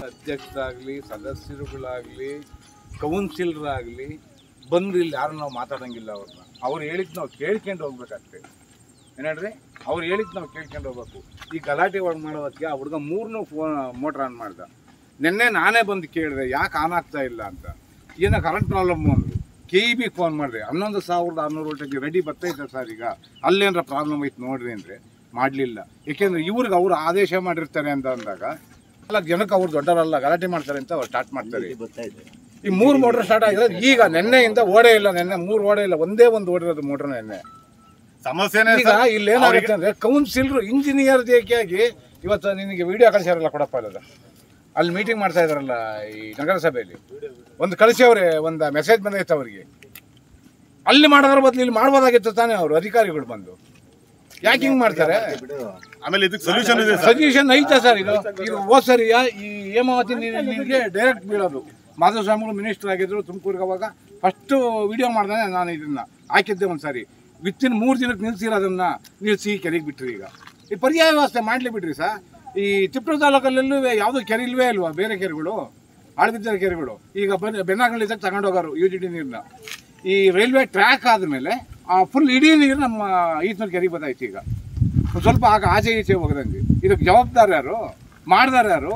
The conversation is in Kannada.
ಅಧ್ಯಕ್ಷರಾಗಲಿ ಸದಸ್ಯರುಗಳಾಗಲಿ ಕೌನ್ಸಿಲರಾಗಲಿ ಬಂದು ಇಲ್ಲಿ ಯಾರು ನಾವು ಮಾತಾಡೋಂಗಿಲ್ಲ. ಅವ್ರು ಹೇಳಿದ್ದು ನಾವು ಕೇಳ್ಕೊಂಡು ಹೋಗ್ಬೇಕಷ್ಟೇ. ಏನೇಳ್ರಿ, ಅವ್ರು ಹೇಳಿದ್ದು ನಾವು ಕೇಳ್ಕೊಂಡು ಹೋಗ್ಬೇಕು. ಈ ಗಲಾಟೆ ಒಳಗೆ ಮಾಡೋದಕ್ಕೆ ಆ ಹುಡುಗ 3 ಮೋಟ್ರ್ ಆನ್ ಮಾಡ್ದ. ನಿನ್ನೆ ನಾನೇ ಬಂದು ಕೇಳಿದೆ ಯಾಕೆ ಆನ್ ಆಗ್ತಾ ಇಲ್ಲ ಅಂತ. ಏನೋ ಕರೆಂಟ್ ಪ್ರಾಬ್ಲಮ್ಮು ಅಂದರು. KEB ಫೋನ್ ಮಾಡಿದೆ, 11,600 ವೋಲ್ಟೇಜ್ ರೆಡಿ ಬರ್ತೈತೆ ಸರ್, ಈಗ ಅಲ್ಲೇನಾರ ಪ್ರಾಬ್ಲಮ್ ಐತೆ ನೋಡ್ರಿ ಅಂದರೆ ಮಾಡಲಿಲ್ಲ. ಏಕೆಂದರೆ ಇವ್ರಿಗೆ ಅವ್ರು ಆದೇಶ ಮಾಡಿರ್ತಾರೆ ಅಂತ ಅಂದಾಗ ಎಲ್ಲ ಜನಕ್ಕೆ ಅವ್ರು ದೊಡ್ಡವರಲ್ಲ, ಗಲಾಟೆ ಮಾಡ್ತಾರೆ ಅಂತ ಅವ್ರು ಸ್ಟಾರ್ಟ್ ಮಾಡ್ತಾರೆ. ಈ 3 ಮೋಟ್ರ್ ಸ್ಟಾರ್ಟ್ ಆಗಿರೋದು ಈಗ ನೆನ್ನೆಯಿಂದ ಓಡೇ ಇಲ್ಲ. ನೆನ್ನೆ 3 ಓಡೇ ಇಲ್ಲ, ಒಂದೇ ಒಂದು ಓಡಿರೋದು ಮೋಟ್ರ್ ನೆನ್ನೆ. ಸಮಸ್ಯೆನೇ ಈಗ ಇಲ್ಲಿ ಏನಾಗುತ್ತೆ ಅಂದರೆ ಕೌನ್ಸಿಲರು ಇಂಜಿನಿಯರ್ ದೇಕಿಯಾಗಿ ಇವತ್ತು ನಿನಗೆ ವಿಡಿಯೋ ಕಳಿಸ್ಯಾರಲ್ಲ ಕೊಡಪ್ಪ ಅಲ್ಲದ, ಅಲ್ಲಿ ಮೀಟಿಂಗ್ ಮಾಡ್ತಾ ಇದ್ದಾರಲ್ಲ ಈ ನಗರಸಭೆಯಲ್ಲಿ, ಒಂದು ಕಳಿಸ್ಯವ್ರೆ, ಒಂದು ಮೆಸೇಜ್ ಬಂದೈತೆ ಅವ್ರಿಗೆ. ಅಲ್ಲಿ ಮಾಡೋದ್ರ ಬದಲು ಇಲ್ಲಿ ಮಾಡ್ಬೋದಾಗಿತ್ತು ತಾನೇ ಅವರು ಅಧಿಕಾರಿಗಳು ಬಂದು. ಯಾಕೆ ಹಿಂಗೆ ಮಾಡ್ತಾರೆ? ಆಮೇಲೆ ಇದಕ್ಕೆ ಸೊಲ್ಯೂಷನ್ ಇದೆ, ಸಜೆಷನ್ ಐತೆ ಸರ್. ಇದು ಹೋದ ಸರಿಯ ಈ ಹೇಮಾವತಿ ನೀರಿಗೆ ಡೈರೆಕ್ಟ್ ಬೀಳೋದು. ಮಾಧವಸ್ವಾಮಿಗಳು ಮಿನಿಸ್ಟರ್ ಆಗಿದ್ರು ತುಮಕೂರಿಗೆ, ಅವಾಗ ಫಸ್ಟು ವಿಡಿಯೋ ಮಾಡ್ದಾನೆ ನಾನು ಇದನ್ನು ಹಾಕಿದ್ದೆ ಒಂದು ಸಾರಿ. ವಿತ್ತಿನ 3 ದಿನಕ್ಕೆ ನಿಲ್ಸಿರೋದನ್ನು ನಿಲ್ಲಿಸಿ ಕೆರೆಗೆ ಬಿಟ್ರಿ. ಈಗ ಈ ಪರ್ಯಾಯ ವ್ಯವಸ್ಥೆ ಮಾಡಲಿ ಬಿಡ್ರಿ ಸರ್. ಈ ತಿಪ್ಪೂರು ತಾಲೂಕಲ್ಲೂ ಯಾವುದೂ ಕೆರೆ ಇಲ್ವೇ ಇಲ್ವಾ? ಬೇರೆ ಕೆರೆಗಳು, ಆಳ್ಬಿದ್ದ ಕೆರೆಗಳು ಈಗ ಬೆನ್ನಾಗಲ್ಲಿದ್ದಾಗ ತಗೊಂಡೋಗೋರು UGD ನೀರನ್ನ. ಈ ರೈಲ್ವೆ ಟ್ರ್ಯಾಕ್ ಆದಮೇಲೆ ಫುಲ್ ಇಡೀ ನೀರು ನಮ್ಮ ಈತನ ಕೆರೆಗೆ ಬತ್ತಾಯ್ತು. ಈಗ ಸ್ವಲ್ಪ ಆಚೆ ಈಚೆ ಹೋಗದಂಗೆ. ಇದಕ್ಕೆ ಜವಾಬ್ದಾರ ಯಾರು? ಮಾಡ್ದಾರ ಯಾರು?